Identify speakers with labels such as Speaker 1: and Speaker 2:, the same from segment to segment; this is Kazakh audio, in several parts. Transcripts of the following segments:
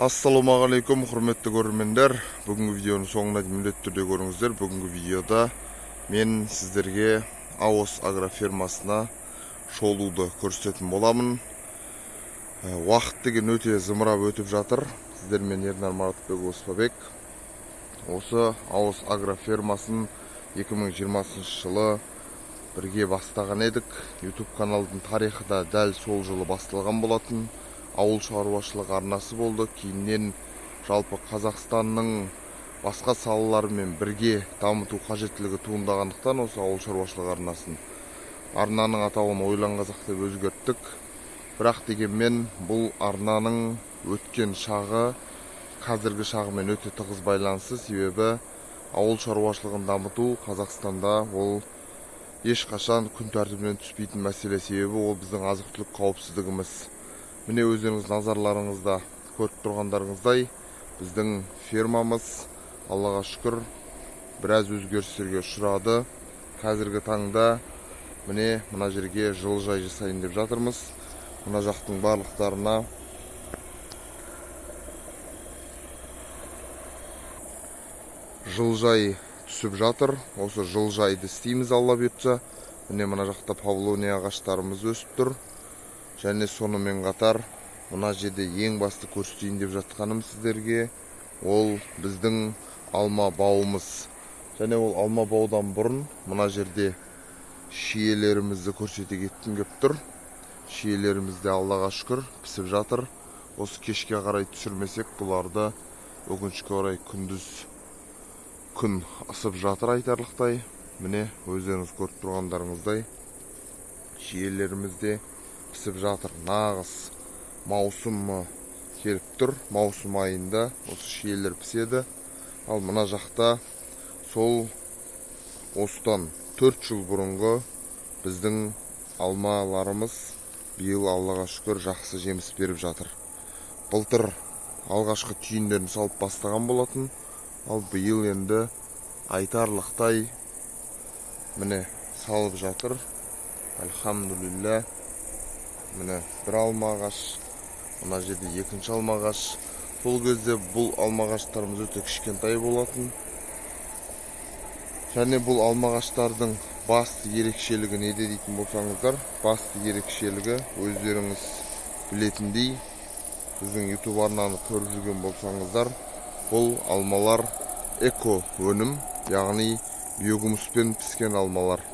Speaker 1: Ассалаумағалейкум, құрметті көрермендер. Бүгінгі видеоның соңына міндетті түрде көріңіздер. Бүгінгі видеода мен сіздерге Аос агрофермасына шолуды көрсететін боламын. Уақыт деген өте зымырап өтіп жатыр. Сіздермен Ернар Маратбек Оспабек. Осы Аос агрофермасын 2020 жылы бірге бастаған едік. YouTube каналдың тарихы да дәл сол жылы басталған болатын. Ауыл шаруашылығы арнасы болды. Кейіннен жалпы Қазақстанның басқа салаларымен бірге дамыту қажеттілігі туындағандықтан осы ауыл шаруашылығы арнаның атауын ойлан қазақ деп өзгерттік. Бірақ дегенмен бұл арнаның өткен шағы қазіргі шағымен өте тығыз байланысты, себебі ауыл шаруашылығын дамыту Қазақстанда ол ешқашан күн тәртібінен түспейтін мәселе, себебі ол біздің азық-түлік қауіпсіздігіміз. Міне өздеріңіз назарларыңызда көріп тұрғандарыңыздай, біздің фермамыз Аллаға шүкір біраз өзгерістерге ұшырады. Қазіргі таңда міне мына жерге жылыжай жасайын деп жатырмыз. Мына жақтың барлықтарына жылыжай түсіп жатыр. Осы жылыжайды істейміз Алла бұйыртса. Міне мына жақта павлония ағаштарымыз өсіп тұр. Және сонымен қатар мына жерде ең басты көрсетейін деп жатқаным сіздерге ол біздің алма бауымыз. Және ол алма баудан бұрын мына жерде шиелерімізді көрсете кеткім келіп тұр. Шиелерімізде Аллаға шүкір пісіп жатыр. Осы кешке қарай түсірмесек, бұларды өкінішке орай күндіз күн ысып жатыр айтарлықтай. Міне өздеріңіз көріп тұрғандарыңыздай шиелерімізде пісіп жатыр. Нағыз маусым келіп тұр. Маусым айында осы шиелер піседі. Ал мына жақта сол осыдан 4 жыл бұрынғы біздің алмаларымыз биыл Аллаға шүкір жақсы жеміс беріп жатыр. Былтыр алғашқы түйіндерін салып бастаған болатын. Ал биыл енді айтарлықтай міне салып жатыр. Альхамдулилля. Міне бір алма ағаш, мына жерде екінші алма ағаш. Сол кезде бұл алма ағаштарымыз өте кішкентай болатын. Және бұл алма ағаштардың басты ерекшелігі неде дейтін болсаңыздар, басты ерекшелігі өздеріңіз білетіндей, біздің YouTube арнаны көріп жүрген болсаңыздар, бұл алмалар эко өнім, яғни биогумуспен піскен алмалар.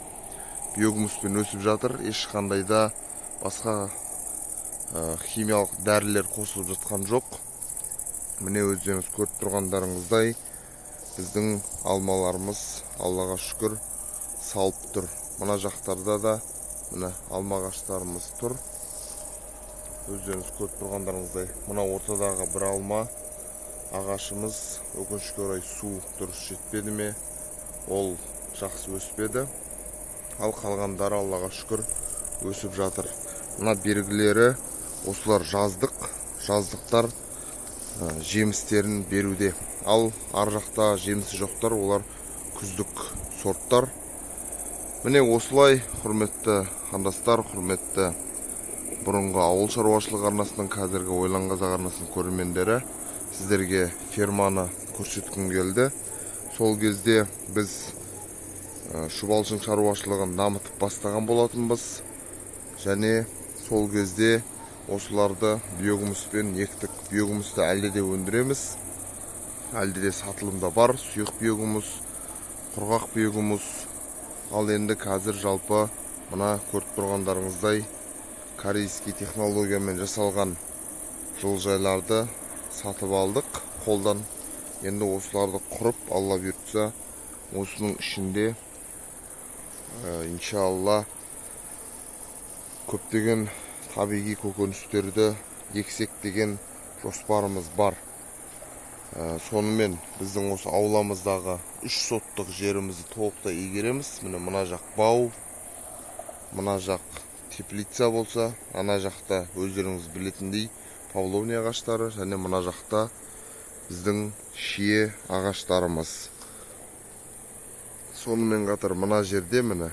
Speaker 1: Биогумуспен өсіп жатыр, ешқандай да басқа химиялық дәрілер қосылып жатқан жоқ. Міне өздеріңіз көріп тұрғандарыңыздай біздің алмаларымыз Аллаға шүкір салып тұр. Мына жақтарда да міне алма ағаштарымыз тұр. Өздеріңіз көріп тұрғандарыңыздай мына ортадағы бір алма ағашымыз өкінішке орай су дұрыс жетпеді ме, ол жақсы өспеді. Ал қалғандары Аллаға шүкір өсіп жатыр. Мына белгілері осылар жаздықтар жемістерін беруде. Ал ар жақта жемісі жоқтар, олар күздік сорттар. Міне осылай, құрметті қандастар, құрметті бұрынғы ауыл шаруашылығы арнасының, қазіргі ойлан қазақ арнасының көрермендері, сіздерге ферманы көрсеткім келді. Сол кезде біз шұбалшың шаруашылығын дамытып бастаған болатынбыз. Және сол кезде осыларды биогумуспен ектік. Биогумусты әлде де өндіреміз, әлде де сатылымда бар. Сұйық биогумус, құрғақ биогумус. Ал енді қазір жалпы мына көріп тұрғандарыңыздай корейский технологиямен жасалған жылыжайларды сатып алдық қолдан. Енді осыларды құрып, Алла бұйыртса, осының ішінде иншалла көптеген табиғи көкөністерді ексек деген жоспарымыз бар. Сонымен біздің осы ауламыздағы 3 соттық жерімізді толықтай игереміз. Мына жақ бау, мына жақ теплица болса, ана жақта өздеріңіз білетіндей павлония ағаштары, және мына жақта біздің шие ағаштарымыз. Сонымен қатар мына жерде міне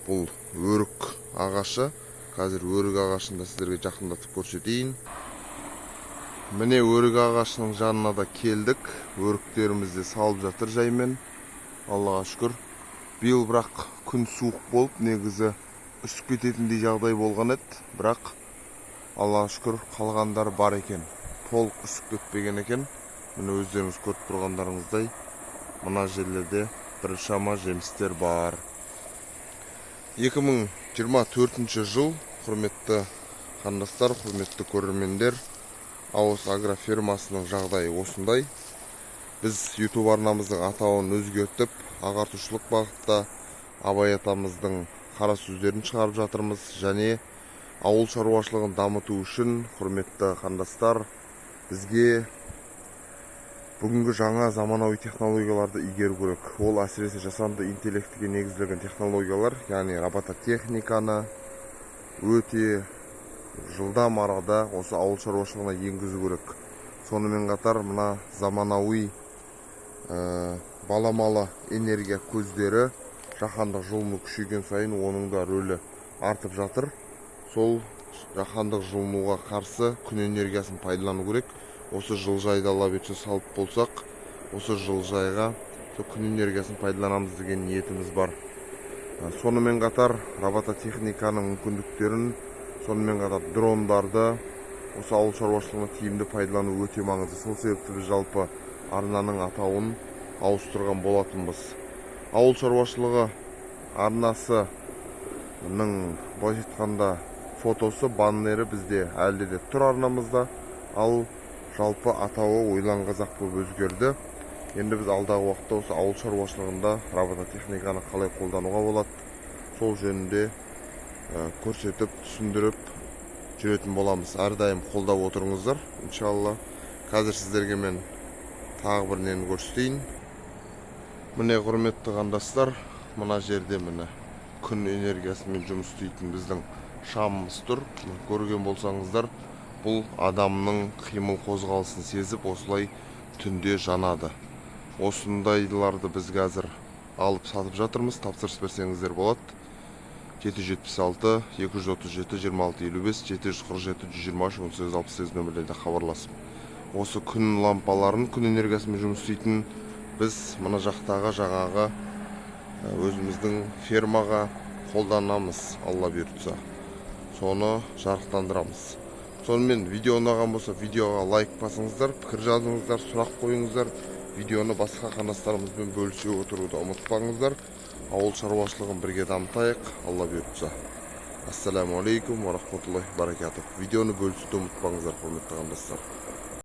Speaker 1: бұл өрік ағашы. Қазір өрік ағашында сіздерге жақындатып көрсетейін. Міне өрік ағашының жанына да келдік. Өріктерімізді салып жатыр жаймен. Аллаға шүкір. Биыл бірақ күн суық болып, негізі үсіп кететіндей жағдай болған еді. Бірақ Аллаға шүкір қалғандар бар екен. Толық үсіп кетпеген екен. Міне өздеріңіз көріп тұрғандарыңыздай мына жерлерде бір шама жемістер бар. 2024 жыл, құрметті қандастар, құрметті көрермендер, Ауыз агрофермасының жағдайы осындай. Біз YouTube арнамыздың атауын өзгертіп, ағартушылық бағытта Абай атамыздың қара сөздерін шығарып жатырмыз. Және ауыл шаруашылығын дамыту үшін, құрметті қандастар, бізге бүгінгі жаңа заманауи технологияларды игеру керек. Ол әсіресе жасанды интеллектіге негізделген технологиялар, яғни робототехниканы өте жылдам арада осы ауыл шаруашылығына енгізу керек. Сонымен қатар мына заманауи баламалы энергия көздері жаһандық жылыну күшейген сайын оның да рөлі артып жатыр. Сол жаһандық жылынуға қарсы күн энергиясын пайдалану керек. Осы жылжайды алап етсе салып болсақ, осы жылжайға күн энергиясын пайдаланамыз деген ниетіміз бар. Сонымен қатар робототехниканың мүмкіндіктерін, сонымен қатар дрондарды осы ауыл шаруашылығына тиімді пайдалану өте маңызды. Сол себепті біз жалпы арнаның атауын ауыстырған болатынбыз. Ауыл шаруашылығы арнасының былайша айтқанда фотосы, баннері бізде әлде де тұр арнамызда, ал жалпы атауы ойлан қазақ болып өзгерді. Енді біз алдағы уақытта осы ауыл шаруашылығында робототехниканы қалай қолдануға болады, сол жөнінде көрсетіп, түсіндіріп жүретін боламыз. Әрдайым қолдап отырыңыздар, иншалла. Қазір сіздерге мен тағы бір нені көрсетейін. Міне құрметті қандастар, мына жерде міне күн энергиясымен жұмыс істейтін біздің шамымыз тұр. Көрген болсаңыздар, бұл адамның қимыл қозғалысын сезіп, осылай түнде жанады. Осындайларды біз қазір алып сатып жатырмыз. Тапсырыс берсеңіздер болады. 776 237 2655 747 123 1868 нөмірлерде хабарласып. Осы күн лампаларын, күн энергиясымен жұмыс істейтін біз мына жақтағы жаңағы өзіміздің фермаға қолданамыз. Алла бұйыртса, соны жарықтандырамыз. Сонымен видео ұнаған болса, видеоға лайк басыңыздар, пікір жазыңыздар, сұрақ қойыңыздар. Видеоны басқа қандастарымызбен бөлісе отыруды ұмытпаңыздар. Ауыл шаруашылығын бірге дамытайық. Алла бұйыртса. Ассаламу алейкум ва рахматуллахи баракатух. Видеоны бөлісуді ұмытпаңыздар, құрметті қандастар.